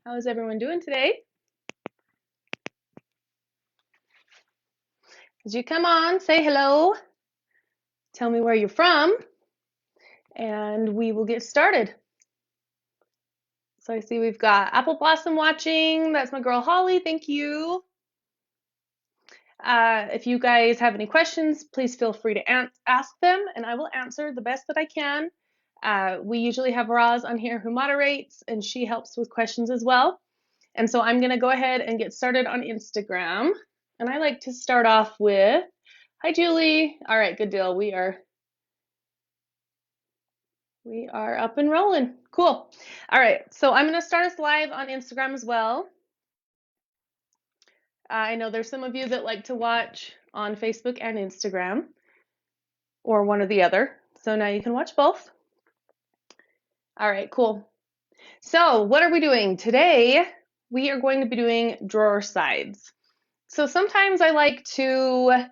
How is everyone doing today? As you come on, say hello, tell me where you're from, and we will get started. So I see we've got Apple Blossom watching. That's my girl Holly. Thank you. If you guys have any questions, please feel free to ask them, and I will answer the best that I can. We usually have Roz on here who moderates, and she helps with questions as well. And so I'm going to go ahead and get started on Instagram. And I like to start off with, hi, Julie. All right, good deal. We are up and rolling. Cool. All right, so I'm going to start us live on Instagram as well. I know there's some of you that like to watch on Facebook and Instagram, or one or the other. So now you can watch both. All right, cool. So what are we doing? Today, we are going to be doing drawer sides. So sometimes I like to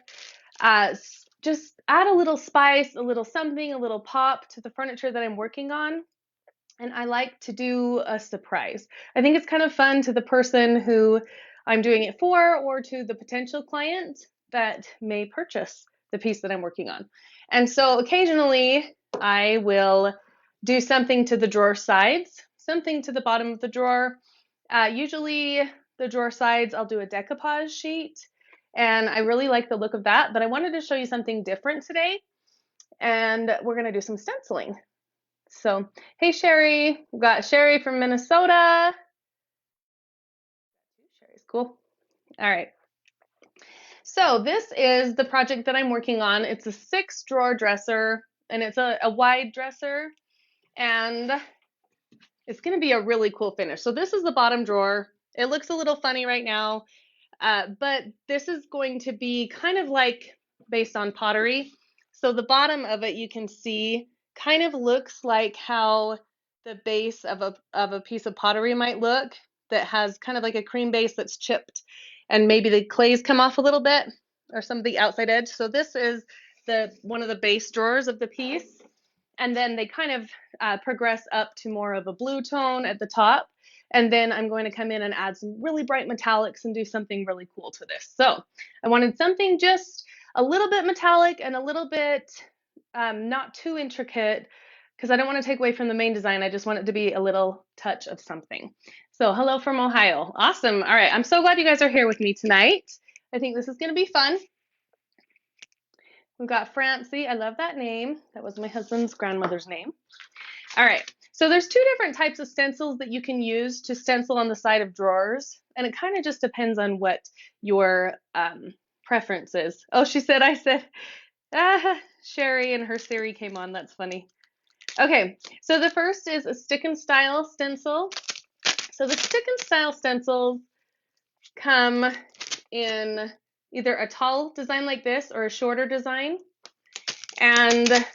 just add a little spice, a little something, a little pop to the furniture that I'm working on. And I like to do a surprise. I think it's kind of fun to the person who I'm doing it for, or to the potential client that may purchase the piece that I'm working on. And so occasionally I will do something to the drawer sides, something to the bottom of the drawer. Usually the drawer sides, I'll do a decoupage sheet, and I really like the look of that, but I wanted to show you something different today, and we're going to do some stenciling. So, hey Sherry, we've got Sherry from Minnesota. Sherry's cool. All right. So this is the project that I'm working on. It's a 6-drawer dresser, and it's a wide dresser, and it's going to be a really cool finish. So this is the bottom drawer. It looks a little funny right now, but this is going to be kind of like based on pottery. So the bottom of it, you can see, kind of looks like how the base of a piece of pottery might look, that has kind of like a cream base that's chipped, and maybe the clays come off a little bit, or some of the outside edge. So this is one of the base drawers of the piece, and then they kind of progress up to more of a blue tone at the top. And then I'm going to come in and add some really bright metallics and do something really cool to this. So I wanted something just a little bit metallic and a little bit not too intricate, because I don't want to take away from the main design. I just want it to be a little touch of something. So hello from Ohio. Awesome. All right. I'm so glad you guys are here with me tonight. I think this is going to be fun. We've got Francie. I love that name. That was my husband's grandmother's name. All right. So there's 2 different types of stencils that you can use to stencil on the side of drawers, and it kind of just depends on what your preference is. Oh, I said, Sherry and her Siri came on. That's funny. Okay, so the first is a stick and style stencil. So the stick and style stencils come in either a tall design like this or a shorter design, and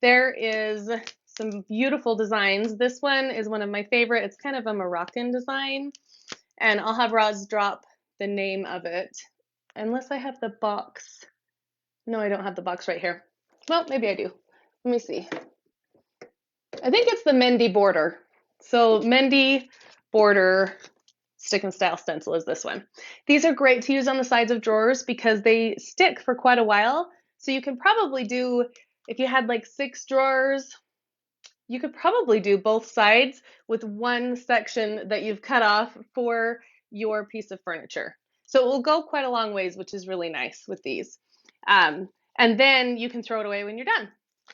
there is some beautiful designs. This one is one of my favorite. It's kind of a Moroccan design, and I'll have Roz drop the name of it, unless I have the box. No, I don't have the box right here. Well, maybe I do. Let me see. I think it's the Mendy border. So Mendy border stick and style stencil is this one. These are great to use on the sides of drawers because they stick for quite a while. So you can probably do, if you had like 6 drawers, you could probably do both sides with one section that you've cut off for your piece of furniture. So it will go quite a long ways, which is really nice with these. And then you can throw it away when you're done.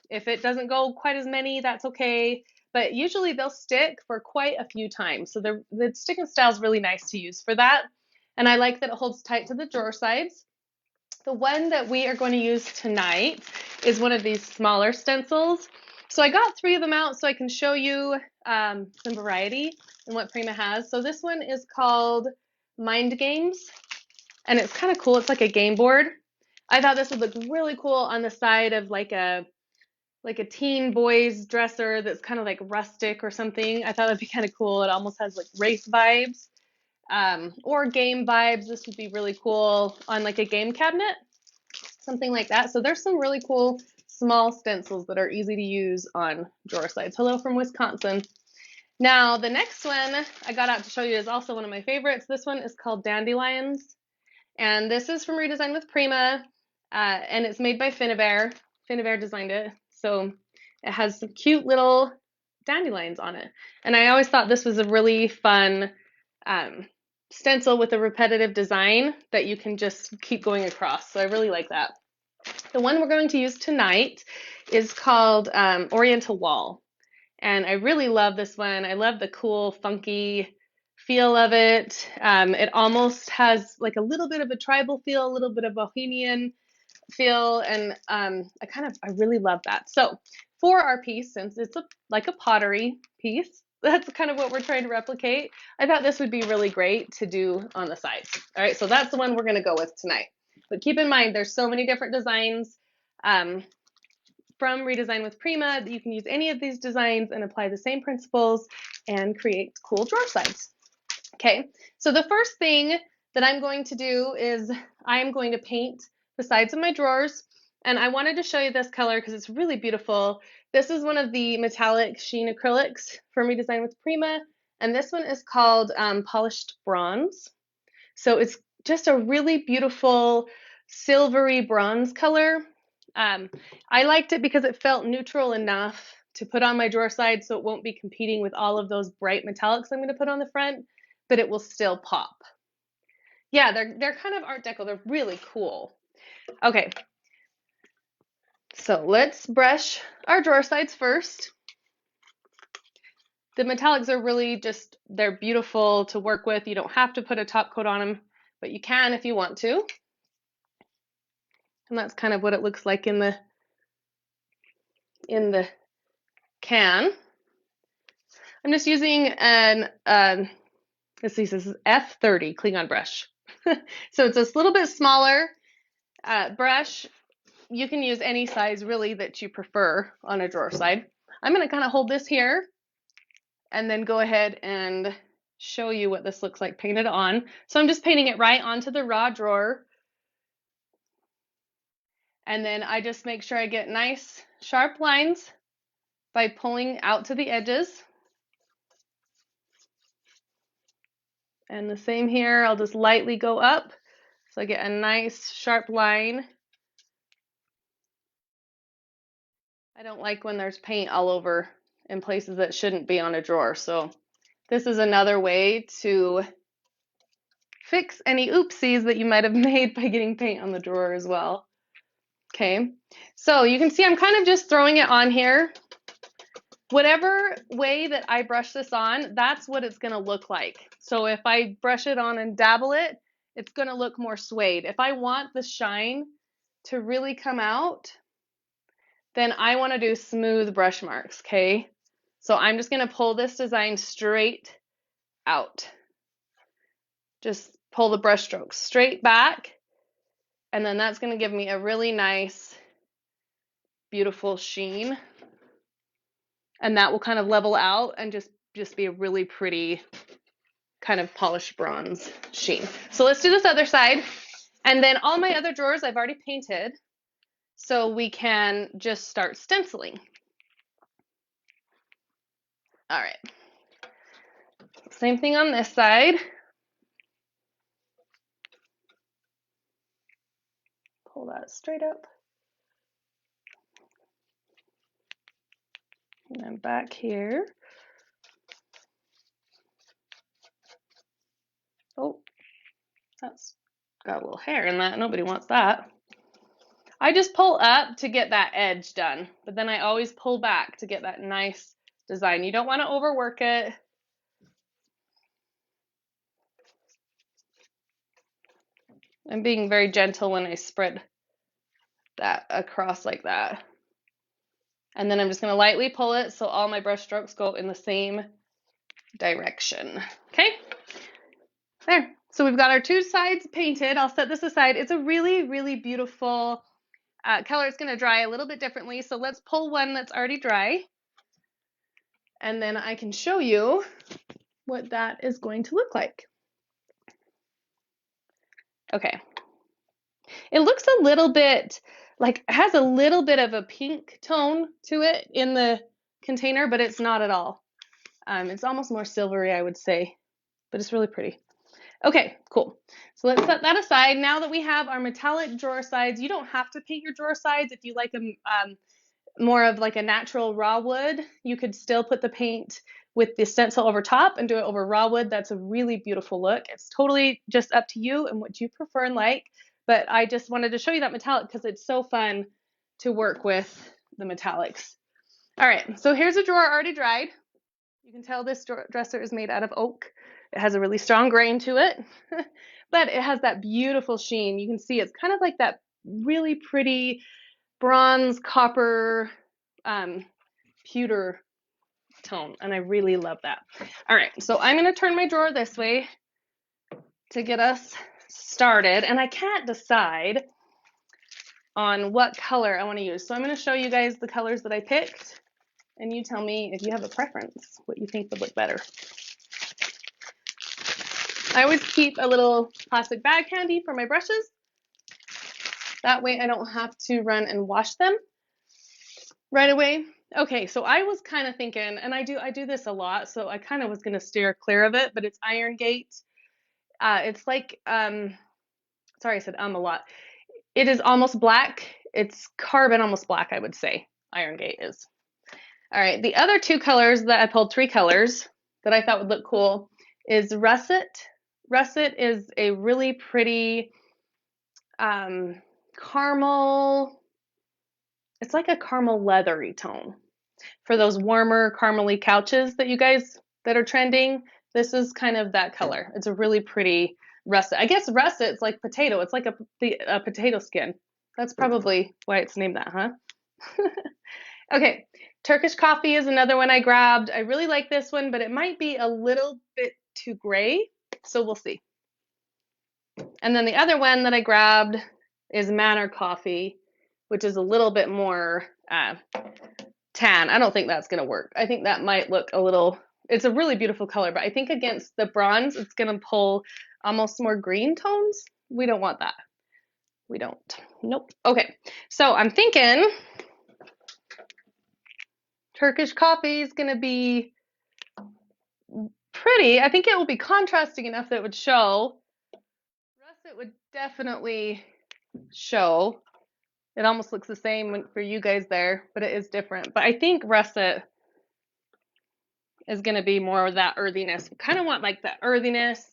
If it doesn't go quite as many, that's okay. But usually they'll stick for quite a few times. So the stick and style is really nice to use for that. And I like that it holds tight to the drawer sides. The one that we are going to use tonight is one of these smaller stencils. So I got 3 of them out so I can show you some variety in what Prima has. So this one is called Mind Games, and it's kind of cool. It's like a game board. I thought this would look really cool on the side of like a teen boy's dresser that's kind of like rustic or something. I thought it'd be kind of cool. It almost has like race vibes or game vibes. This would be really cool on like a game cabinet, something like that. So there's some really cool small stencils that are easy to use on drawer sides. Hello from Wisconsin. Now, the next one I got out to show you is also one of my favorites. This one is called Dandelions, and this is from Redesign with Prima, and it's made by Finnabair. Finnabair designed it, so it has some cute little dandelions on it. And I always thought this was a really fun stencil with a repetitive design that you can just keep going across, so I really like that. The one we're going to use tonight is called Oriental Wall. And I really love this one. I love the cool, funky feel of it. It almost has like a little bit of a tribal feel, a little bit of bohemian feel, and I really love that. So for our piece, since it's like a pottery piece, that's kind of what we're trying to replicate, I thought this would be really great to do on the sides. All right, so that's the one we're going to go with tonight. But keep in mind, there's so many different designs from Redesign with Prima that you can use any of these designs and apply the same principles and create cool drawer sides. Okay, so the first thing that I'm going to do is I'm going to paint the sides of my drawers, and I wanted to show you this color because it's really beautiful. This is one of the metallic Sheen acrylics from Redesign with Prima, and this one is called Polished Bronze. So it's just a really beautiful silvery bronze color. I liked it because it felt neutral enough to put on my drawer side so it won't be competing with all of those bright metallics I'm going to put on the front, but it will still pop. Yeah, they're kind of Art Deco. They're really cool. Okay, so let's brush our drawer sides first. The metallics are really just, they're beautiful to work with. You don't have to put a top coat on them, but you can if you want to. And that's kind of what it looks like in the can. I'm just using an, let's see, this is F30 Klingon brush. So it's this little bit smaller brush. You can use any size really that you prefer on a drawer side. I'm going to kind of hold this here and then go ahead and show you what this looks like painted on. So I'm just painting it right onto the raw drawer. And then I just make sure I get nice sharp lines by pulling out to the edges. And the same here, I'll just lightly go up so I get a nice sharp line. I don't like when there's paint all over in places that shouldn't be on a drawer. So this is another way to fix any oopsies that you might have made by getting paint on the drawer as well. Okay, so you can see I'm kind of just throwing it on here. Whatever way that I brush this on, that's what it's going to look like. So if I brush it on and dabble it, it's going to look more suede. If I want the shine to really come out, then I want to do smooth brush marks, okay? So I'm just going to pull this design straight out. Just pull the brush strokes straight back, and then that's going to give me a really nice, beautiful sheen. And that will kind of level out and just be a really pretty kind of polished bronze sheen. So let's do this other side. And then all my other drawers I've already painted, so we can just start stenciling. All right. Same thing on this side. Pull that straight up. And then back here. Oh, that's got a little hair in that. Nobody wants that. I just pull up to get that edge done, but then I always pull back to get that nice design. You don't want to overwork it. I'm being very gentle when I spread that across like that. And then I'm just going to lightly pull it so all my brush strokes go in the same direction. Okay, there. So we've got our two sides painted. I'll set this aside. It's a really, really beautiful color. It's going to dry a little bit differently. So let's pull one that's already dry. And then I can show you what that is going to look like. Okay. It looks a little bit like, it has a little bit of a pink tone to it in the container, but it's not at all. It's almost more silvery, I would say, but it's really pretty. Okay, cool. So let's set that aside. Now that we have our metallic drawer sides, you don't have to paint your drawer sides. If you like them more of like a natural raw wood, you could still put the paint with the stencil over top and do it over raw wood. That's a really beautiful look. It's totally just up to you and what you prefer and like, but I just wanted to show you that metallic because it's so fun to work with the metallics. All right, so here's a drawer already dried. You can tell this dresser is made out of oak. It has a really strong grain to it, but it has that beautiful sheen. You can see it's kind of like that really pretty bronze, copper, pewter tone, and I really love that. All right, so I'm going to turn my drawer this way to get us started, and I can't decide on what color I want to use. So I'm going to show you guys the colors that I picked, and you tell me if you have a preference, what you think would look better. I always keep a little plastic bag handy for my brushes. That way I don't have to run and wash them right away. Okay, so I was kind of thinking, and I do this a lot, so I kind of was going to steer clear of it, but it's Iron Gate. It's like, sorry I said a lot. It is almost black. It's carbon almost black, I would say, Iron Gate is. All right, the other two colors that I pulled, three colors that I thought would look cool is Russet. Russet is a really pretty caramel, it's like a caramel leathery tone. For those warmer caramely couches that you guys that are trending, this is kind of that color. It's a really pretty russet. I guess russet's like potato. It's like a potato skin. That's probably why it's named that, huh? Okay, Turkish Coffee is another one I grabbed. I really like this one, but it might be a little bit too gray, so we'll see. And then the other one that I grabbed is Manor Coffee, which is a little bit more tan. I don't think that's going to work. I think that might look a little, it's a really beautiful color, but I think against the bronze, it's going to pull almost more green tones. We don't want that. We don't. Nope. Okay, so I'm thinking Turkish Coffee is going to be pretty. I think it will be contrasting enough that it would show. Russet would definitely show. It almost looks the same for you guys there, but it is different. But I think Russet is going to be more of that earthiness. We kind of want like that earthiness.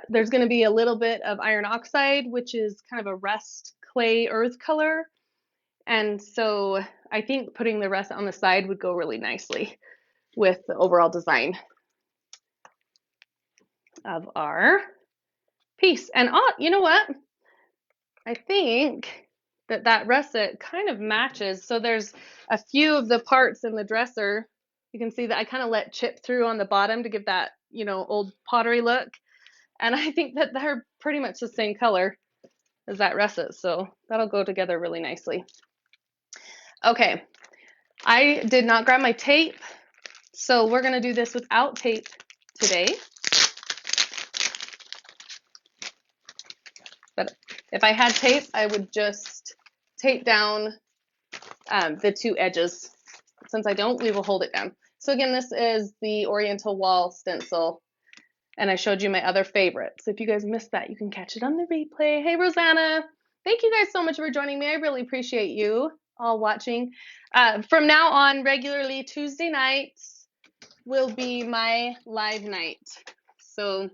There's going to be a little bit of iron oxide, which is kind of a rust clay earth color. And so I think putting the russet on the side would go really nicely with the overall design of our piece. And you know what? I think that russet kind of matches. So there's a few of the parts in the dresser. You can see that I kind of let chip through on the bottom to give that, you know, old pottery look. And I think that they're pretty much the same color as that russet. So that'll go together really nicely. Okay, I did not grab my tape. So we're going to do this without tape today. But if I had tape, I would just tape down the two edges. Since I don't, we will hold it down. So again, this is the Oriental Wall stencil, and I showed you my other favorites. If you guys missed that, you can catch it on the replay. Hey, Rosanna. Thank you guys so much for joining me. I really appreciate you all watching. From now on, regularly Tuesday nights will be my live night. So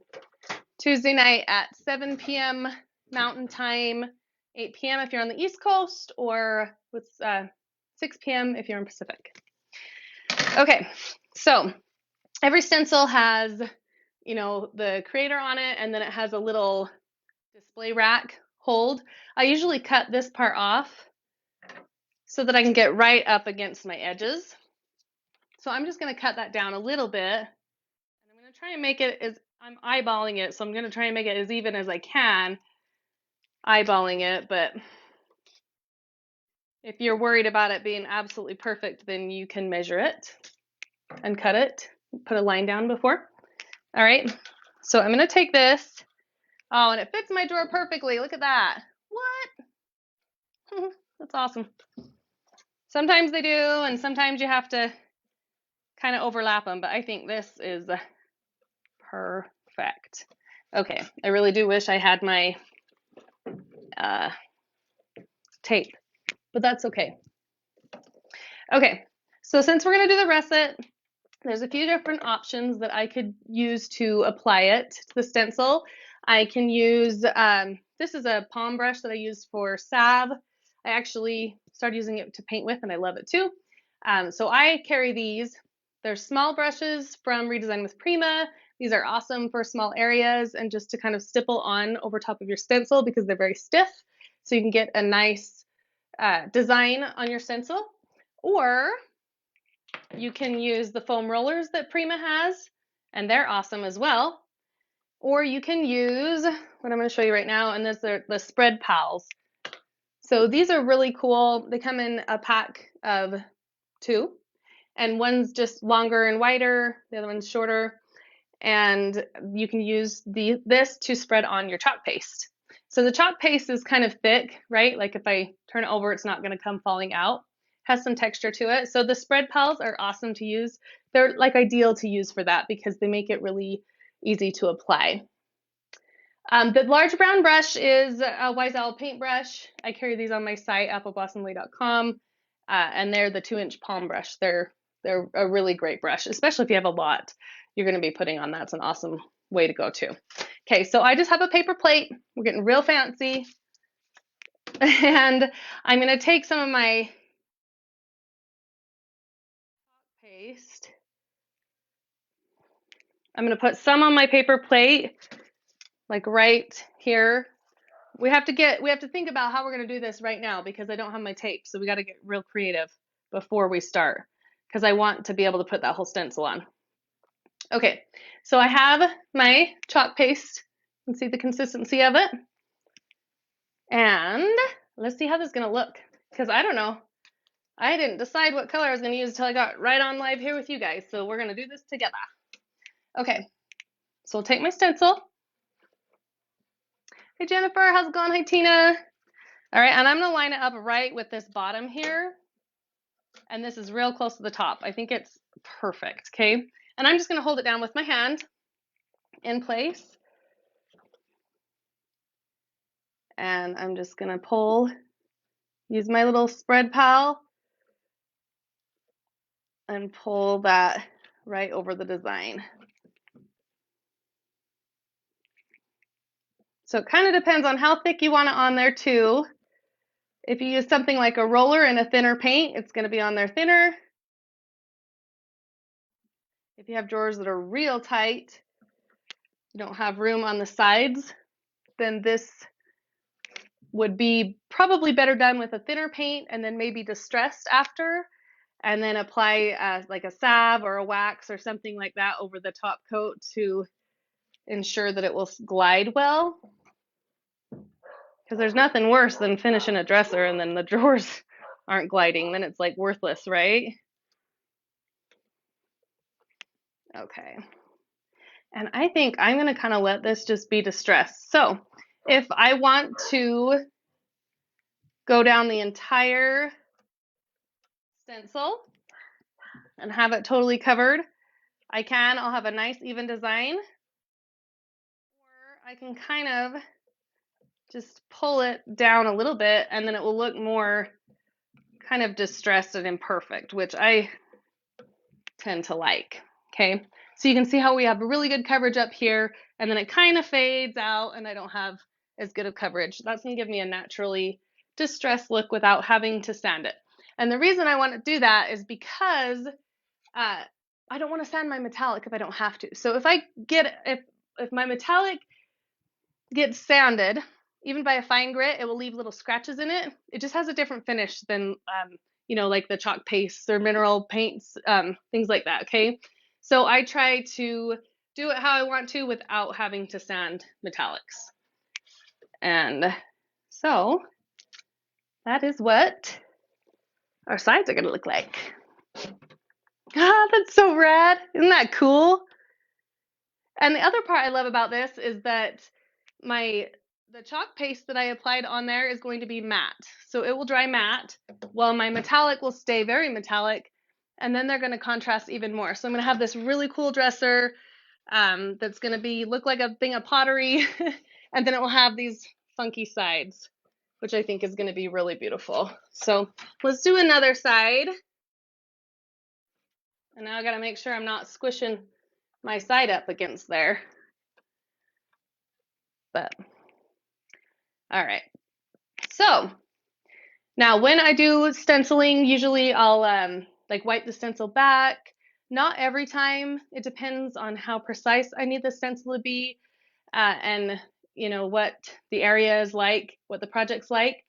Tuesday night at 7 p.m. Mountain Time, 8 p.m. if you're on the East Coast, or with 6 p.m. if you're in Pacific. Okay, so every stencil has, you know, the creator on it, and then it has a little display rack hold. I usually cut this part off so that I can get right up against my edges. So I'm just going to cut that down a little bit, and I'm going to try and make it as, I'm eyeballing it, so I'm going to try and make it as even as I can, eyeballing it, but if you're worried about it being absolutely perfect, then you can measure it and cut it, put a line down before. All right, so I'm going to take this. Oh, and it fits my drawer perfectly. Look at that. What? That's awesome. Sometimes they do, and sometimes you have to kind of overlap them, but I think this is perfect. Okay, I really do wish I had my tape, but that's okay. Okay, so since we're gonna do the russet, there's a few different options that I could use to apply it to the stencil. I can use, this is a palm brush that I use for salve. I actually started using it to paint with and I love it too. So I carry these. They're small brushes from Redesign with Prima. These are awesome for small areas and just to kind of stipple on over top of your stencil because they're very stiff. So you can get a nice design on your stencil. Or you can use the foam rollers that Prima has, and they're awesome as well. Or you can use what I'm going to show you right now, and these are the spread pals. So these are really cool. They come in a pack of 2, and one's just longer and wider, the other one's shorter, and you can use this to spread on your chalk paste. So the chalk paste is kind of thick, right? Like if I turn it over, it's not going to come falling out. Has some texture to it. So the spread pals are awesome to use. They're like ideal to use for that because they make it really easy to apply. The large brown brush is a Wise Owl paintbrush. I carry these on my site, appleblossomlay.com, and they're the 2-inch palm brush. They're a really great brush, especially if you have a lot you're going to be putting on that. It's an awesome way to go too. Okay, so I just have a paper plate. We're getting real fancy. And I'm going to take some of my paste. I'm going to put some on my paper plate, like right here. We have to think about how we're going to do this right now because I don't have my tape. So we got to get real creative before we start because I want to be able to put that whole stencil on. Okay, so I have my chalk paste. You can see the consistency of it. And let's see how this is going to look because I don't know. I didn't decide what color I was going to use until I got right on live here with you guys. So we're going to do this together. Okay, so I'll take my stencil. Hey Jennifer, how's it going? Hi Tina. All right, and I'm going to line it up right with this bottom here. And this is real close to the top. I think it's perfect, okay? And I'm just going to hold it down with my hand in place. And I'm just going to use my little spread pal and pull that right over the design. So it kind of depends on how thick you want it on there too. If you use something like a roller and a thinner paint, it's going to be on there thinner. If you have drawers that are real tight, you don't have room on the sides, then this would be probably better done with a thinner paint and then maybe distressed after, and then apply like a salve or a wax or something like that over the top coat to ensure that it will glide well. Because there's nothing worse than finishing a dresser and then the drawers aren't gliding. Then it's like worthless, right? Okay. And I think I'm going to kind of let this just be distressed. So if I want to go down the entire stencil and have it totally covered, I can. I'll have a nice even design. Or I can kind of just pull it down a little bit and then it will look more kind of distressed and imperfect, which I tend to like. Okay, so you can see how we have really good coverage up here and then it kind of fades out and I don't have as good of coverage. That's going to give me a naturally distressed look without having to sand it. And the reason I want to do that is because I don't want to sand my metallic if I don't have to. So if my metallic gets sanded, even by a fine grit, it will leave little scratches in it. It just has a different finish than like the chalk pastes or mineral paints, things like that, okay? So I try to do it how I want to without having to sand metallics. And so that is what our sides are going to look like. Ah, that's so rad. Isn't that cool? And the other part I love about this is that the chalk paste that I applied on there is going to be matte. So it will dry matte while my metallic will stay very metallic. and then they're going to contrast even more. So I'm going to have this really cool dresser that's going to look like a thing of pottery, and then it will have these funky sides, which I think is going to be really beautiful. So let's do another side. And now I got to make sure I'm not squishing my side up against there. But, all right. So now when I do stenciling, usually I'll like wipe the stencil back. Not every time. It depends on how precise I need the stencil to be, and you know what the area is like, what the project's like.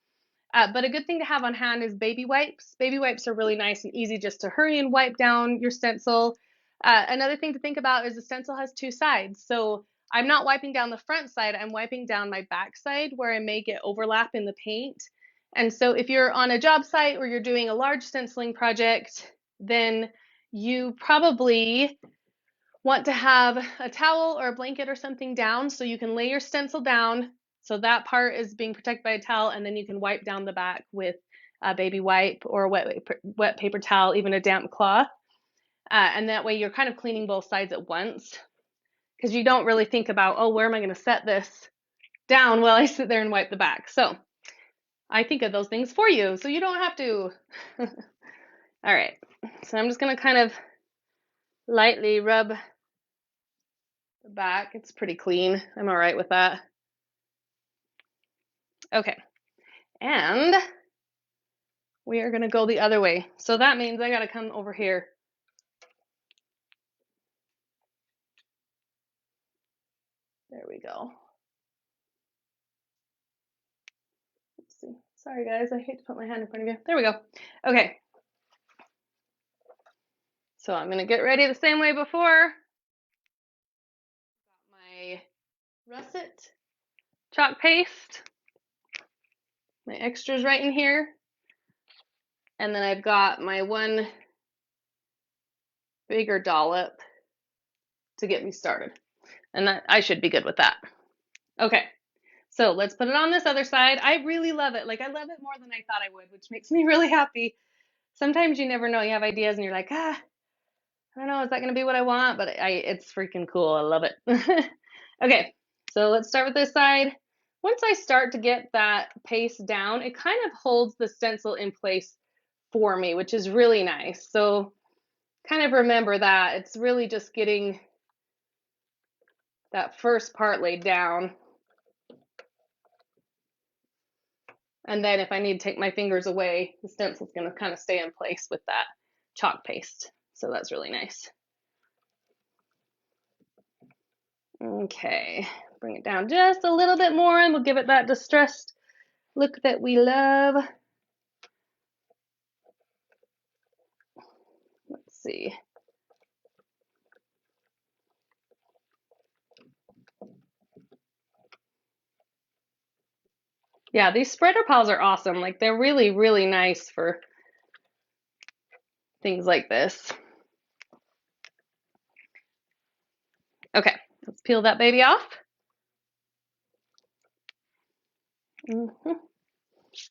But a good thing to have on hand is baby wipes. Baby wipes are really nice and easy just to hurry and wipe down your stencil. Another thing to think about is the stencil has two sides. So I'm not wiping down the front side, I'm wiping down my back side where I may get overlap in the paint. And so if you're on a job site or you're doing a large stenciling project, then you probably want to have a towel or a blanket or something down so you can lay your stencil down. So that part is being protected by a towel, and then you can wipe down the back with a baby wipe or a wet paper towel, even a damp cloth. And that way you're kind of cleaning both sides at once, because you don't really think about, oh, where am I going to set this down while I sit there and wipe the back. So I think of those things for you, so you don't have to. All right, so I'm just going to kind of lightly rub the back. It's pretty clean. I'm all right with that. Okay, and we are gonna go the other way. So that means I gotta come over here. There we go. Let's see. Sorry guys, I hate to put my hand in front of you. There we go. Okay. So I'm gonna get ready the same way before. Got my Russet chalk paste. My extras right in here. And then I've got my one bigger dollop to get me started. And that I should be good with that. Okay, so let's put it on this other side. I really love it. Like, I love it more than I thought I would, which makes me really happy. Sometimes you never know. You have ideas and you're like, I don't know, is that going to be what I want? But it's freaking cool. I love it. Okay, so let's start with this side. Once I start to get that paste down, it kind of holds the stencil in place for me, which is really nice. So kind of remember that. It's really just getting that first part laid down. And then if I need to take my fingers away, the stencil's going to kind of stay in place with that chalk paste. So that's really nice. Okay, bring it down just a little bit more and we'll give it that distressed look that we love. Let's see. Yeah, these spreader piles are awesome. Like, they're really, really nice for things like this. Okay, let's peel that baby off.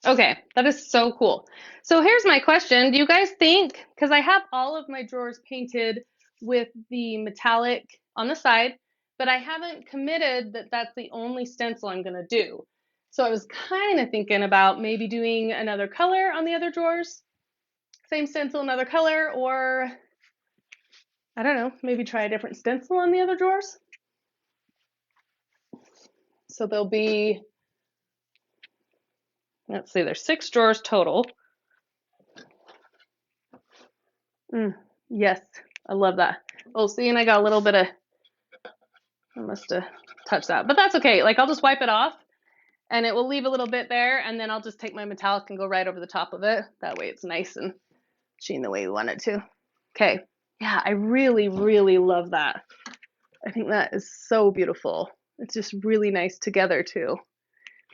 Okay, that is so cool. So here's my question. Do you guys think, because I have all of my drawers painted with the metallic on the side, but I haven't committed that that's the only stencil I'm going to do. So I was kind of thinking about maybe doing another color on the other drawers. Same stencil, another color, or I don't know, maybe try a different stencil on the other drawers. So there'll be, let's see, there's 6 drawers total. Yes, I love that. Oh, see, and I got a little bit of, I must have touched that, but that's okay. Like, I'll just wipe it off and it will leave a little bit there, and then I'll just take my metallic and go right over the top of it. That way it's nice and sheen the way we want it to. Okay, yeah, I really, really love that. I think that is so beautiful. It's just really nice together too.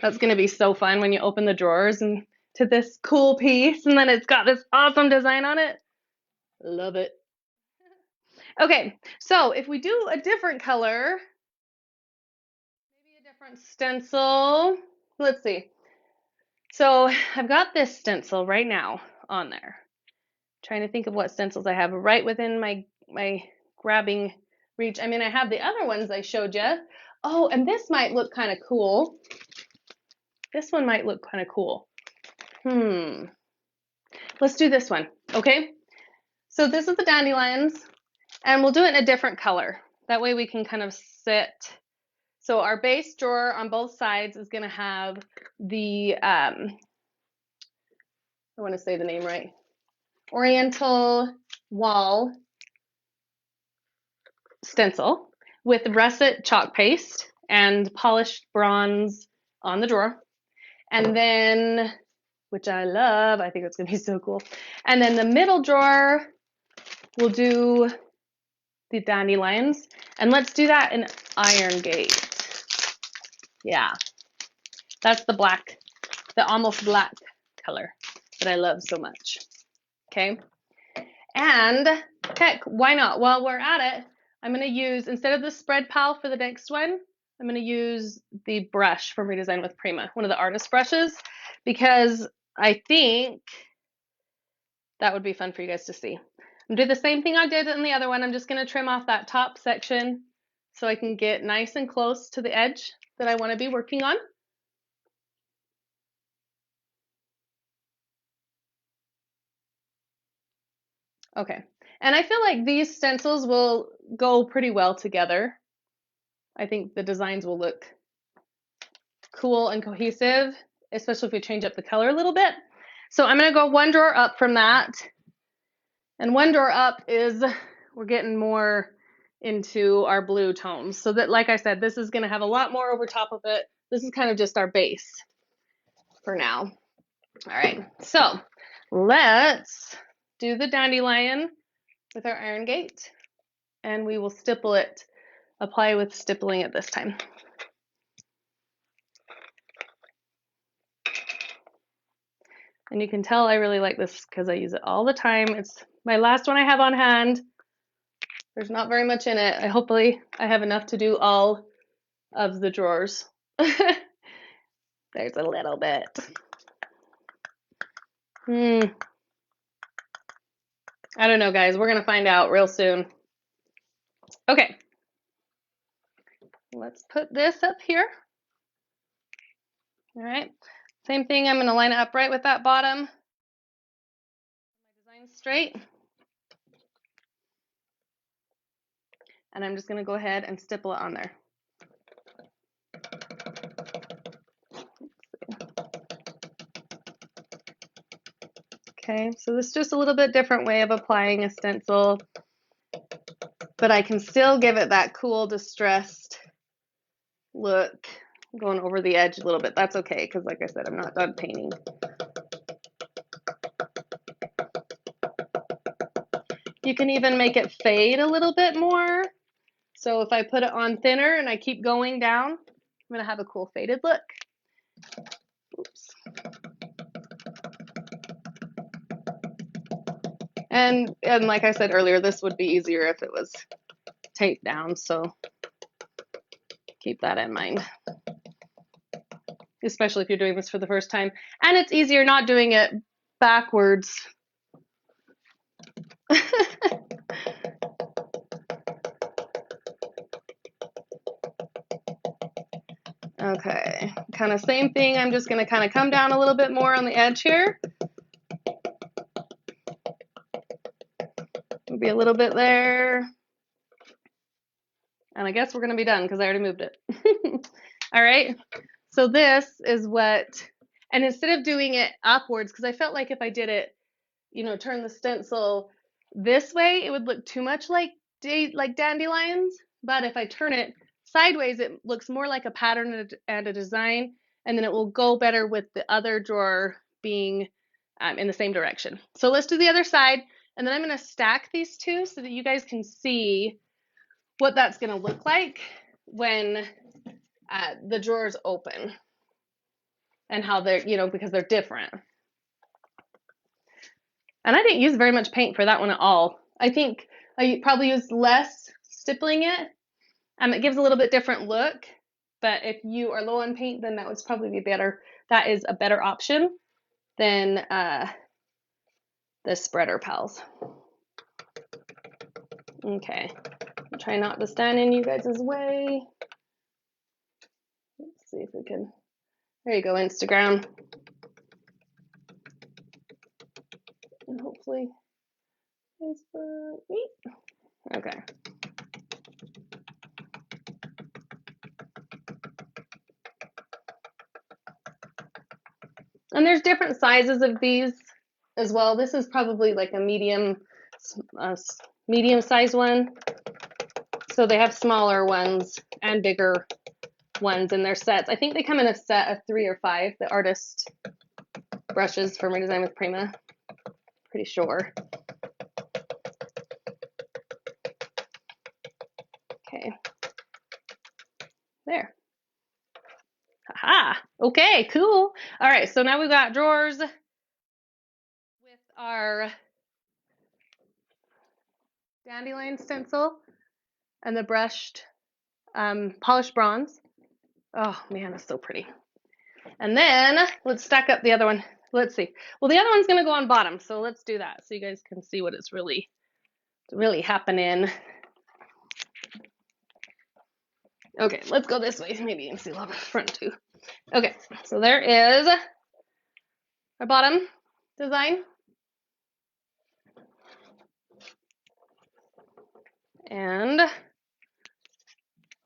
That's gonna be so fun when you open the drawers and to this cool piece, and then it's got this awesome design on it. Love it. Okay, so if we do a different color, maybe a different stencil. Let's see. So I've got this stencil right now on there. Trying to think of what stencils I have right within my grabbing reach. I mean, I have the other ones I showed you. Oh, and this might look kind of cool. This one might look kind of cool. Let's do this one, okay? So this is the Dandelions, and we'll do it in a different color. That way we can kind of sit. So our base drawer on both sides is going to have the, I want to say the name right, Oriental Wall stencil with russet chalk paste and polished bronze on the drawer. And then, which I love, I think it's going to be so cool. And then the middle drawer, we'll do the Dandelions. And let's do that in Iron Gate. Yeah, that's the black, the almost black color that I love so much. Okay, and heck, why not? While we're at it, I'm going to use, instead of the spread pal for the next one, I'm going to use the brush from Redesign with Prima, one of the artist brushes, because I think that would be fun for you guys to see. I'm going to do the same thing I did in the other one. I'm just going to trim off that top section so I can get nice and close to the edge that I want to be working on. Okay, and I feel like these stencils will go pretty well together. I think the designs will look cool and cohesive, especially if we change up the color a little bit. So I'm going to go one drawer up from that. And one drawer up is, we're getting more into our blue tones. So that, like I said, this is going to have a lot more over top of it. This is kind of just our base for now. All right, so let's do the Dandelion with our Iron Gate, and we will stipple it, apply with stippling it this time. And you can tell I really like this because I use it all the time. It's my last one I have on hand. There's not very much in it. Hopefully I have enough to do all of the drawers. There's a little bit. I don't know, guys. We're going to find out real soon. Okay. Let's put this up here. All right. Same thing. I'm going to line it up right with that bottom. My design straight. And I'm just going to go ahead and stipple it on there. Okay, so this is just a little bit different way of applying a stencil, but I can still give it that cool, distressed look, going over the edge a little bit. That's okay, because like I said, I'm not done painting. You can even make it fade a little bit more. So if I put it on thinner and I keep going down, I'm going to have a cool faded look. Oops. And like I said earlier, this would be easier if it was taped down, so keep that in mind, especially if you're doing this for the first time. And it's easier not doing it backwards. Okay, kind of same thing. I'm just going to kind of come down a little bit more on the edge here. Maybe a little bit there. And I guess we're going to be done because I already moved it. All right, so this is what, and instead of doing it upwards, because I felt like if I did it, you know, turn the stencil this way, it would look too much like dandelions. But if I turn it sideways, it looks more like a pattern and a design, and then it will go better with the other drawer being in the same direction. So let's do the other side, and then I'm going to stack these two so that you guys can see what that's going to look like when the drawers open, and how they're, you know, because they're different. And I didn't use very much paint for that one at all. I think I probably used less stippling it. It gives a little bit different look, but if you are low on paint, then that would probably be better. That is a better option than the spreader pals. Okay, I'll try not to stand in you guys' way. Let's see if we can, there you go, Instagram. And hopefully Facebook, okay. And there's different sizes of these as well. This is probably like a medium size one. So they have smaller ones and bigger ones in their sets. I think they come in a set of 3 or 5, the artist brushes for my design with Prima. Pretty sure. Okay. There. Haha. Okay, cool. All right, so now we've got drawers with our Dandelion stencil and the brushed polished bronze. Oh man, it's so pretty. And then let's stack up the other one. Let's see. Well, the other one's gonna go on bottom, so let's do that so you guys can see what it's really happening. Okay, let's go this way. Maybe you can see a little bit front too. Okay, so there is our bottom design. And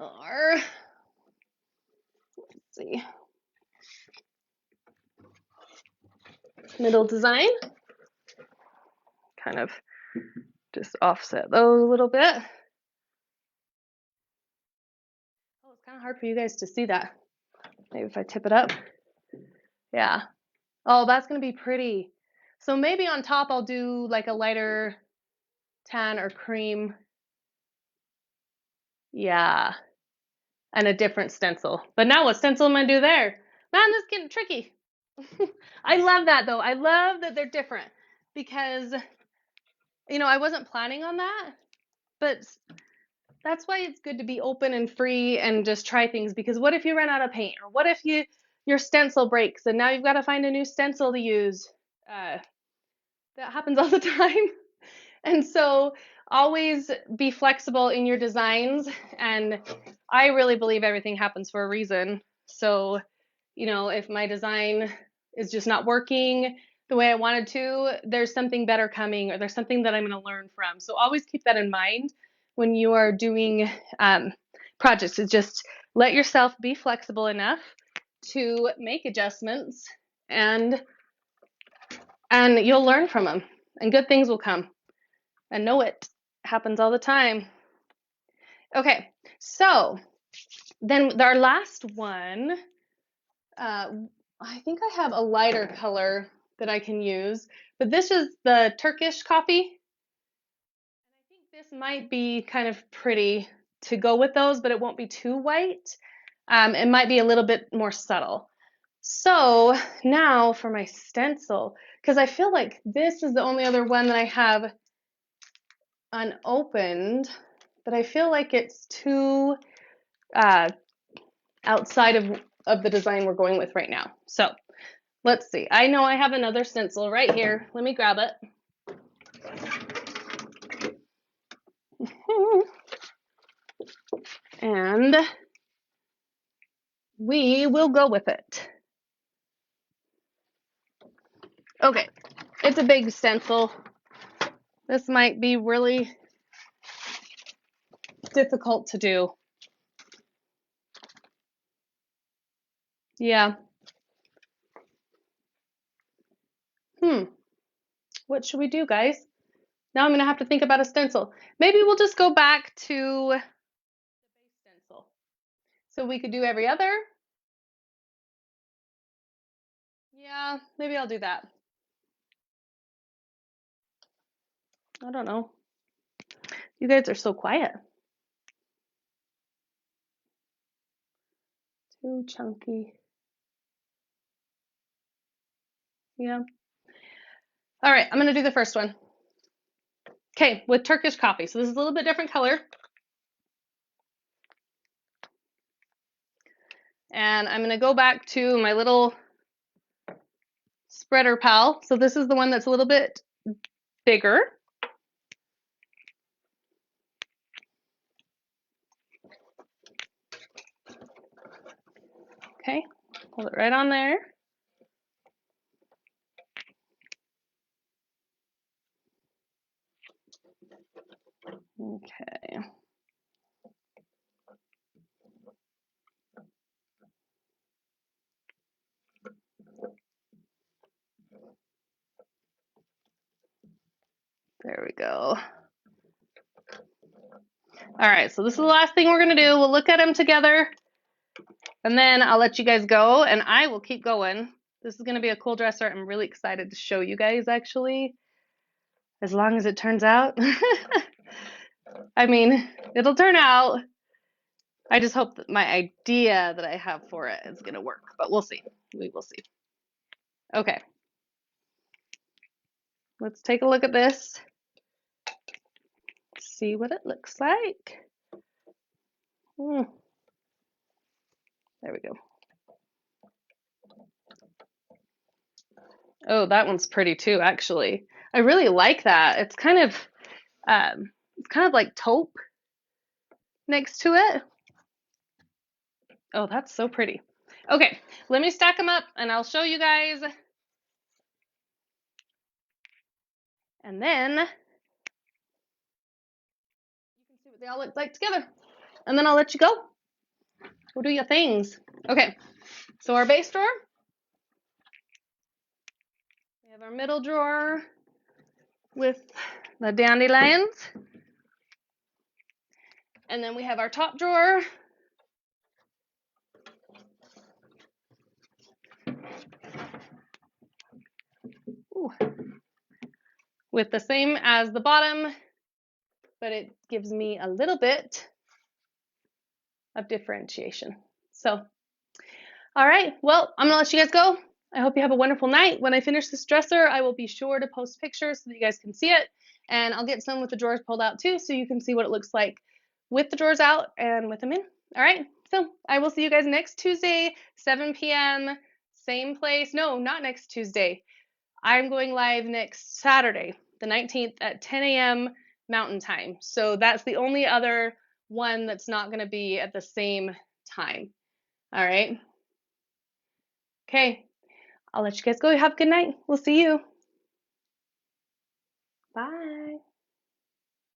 our, let's see, middle design. Kind of just offset those a little bit. Oh, it's kind of hard for you guys to see that. Maybe if I tip it up. Yeah. Oh, that's going to be pretty. So maybe on top I'll do like a lighter tan or cream. Yeah. And a different stencil. But now what stencil am I going to do there? Man, this is getting tricky. I love that though. I love that they're different because, you know, I wasn't planning on that, but that's why it's good to be open and free and just try things, because what if you run out of paint, or what if your stencil breaks and now you've got to find a new stencil to use? That happens all the time. And so always be flexible in your designs, and I really believe everything happens for a reason. So, you know, if my design is just not working the way I wanted to, there's something better coming, or there's something that I'm going to learn from. So always keep that in mind when you are doing projects. Is just let yourself be flexible enough to make adjustments, and you'll learn from them, and good things will come. And know it happens all the time. Okay, so then our last one, I think I have a lighter color that I can use, but this is the Turkish Coffee. And I think this might be kind of pretty to go with those, but it won't be too white. It might be a little bit more subtle. So now for my stencil, because I feel like this is the only other one that I have unopened, but I feel like it's too outside of the design we're going with right now. So let's see. I know I have another stencil right here. Let me grab it. And we will go with it. Okay, it's a big stencil. This might be really difficult to do. Yeah. What should we do, guys? Now I'm going to have to think about a stencil. Maybe we'll just go back to the base stencil. So we could do every other. Yeah, maybe I'll do that. I don't know. You guys are so quiet. Too chunky. Yeah. All right, I'm going to do the first one. Okay, with Turkish Coffee. So this is a little bit different color. And I'm going to go back to my little spreader pal. So this is the one that's a little bit bigger. Okay, hold it right on there. Okay. There we go. All right, so this is the last thing we're gonna do. We'll look at them together, and then I'll let you guys go, and I will keep going. This is gonna be a cool dresser. I'm really excited to show you guys, actually, as long as it turns out. I mean, it'll turn out. I just hope that my idea that I have for it is gonna work, but we'll see. We will see. Okay. Let's take a look at this. See what it looks like. There we go. Oh, that one's pretty too, actually. I really like that. It's kind of like taupe next to it. Oh, that's so pretty. Okay, let me stack them up and I'll show you guys. And then you can see what they all look like together. And then I'll let you go. Go do your things. Okay, so our base drawer. We have our middle drawer with the dandelions. And then we have our top drawer. Ooh. With the same as the bottom, but it gives me a little bit of differentiation. So, all right, well, I'm gonna let you guys go. I hope you have a wonderful night. When I finish this dresser, I will be sure to post pictures so that you guys can see it. And I'll get some with the drawers pulled out too, so you can see what it looks like with the drawers out and with them in. All right, so I will see you guys next Tuesday, 7 p.m., same place. No, not next Tuesday. I'm going live next Saturday, the 19th at 10 a.m. Mountain Time. So that's the only other one that's not going to be at the same time. All right. Okay. I'll let you guys go. Have a good night. We'll see you. Bye.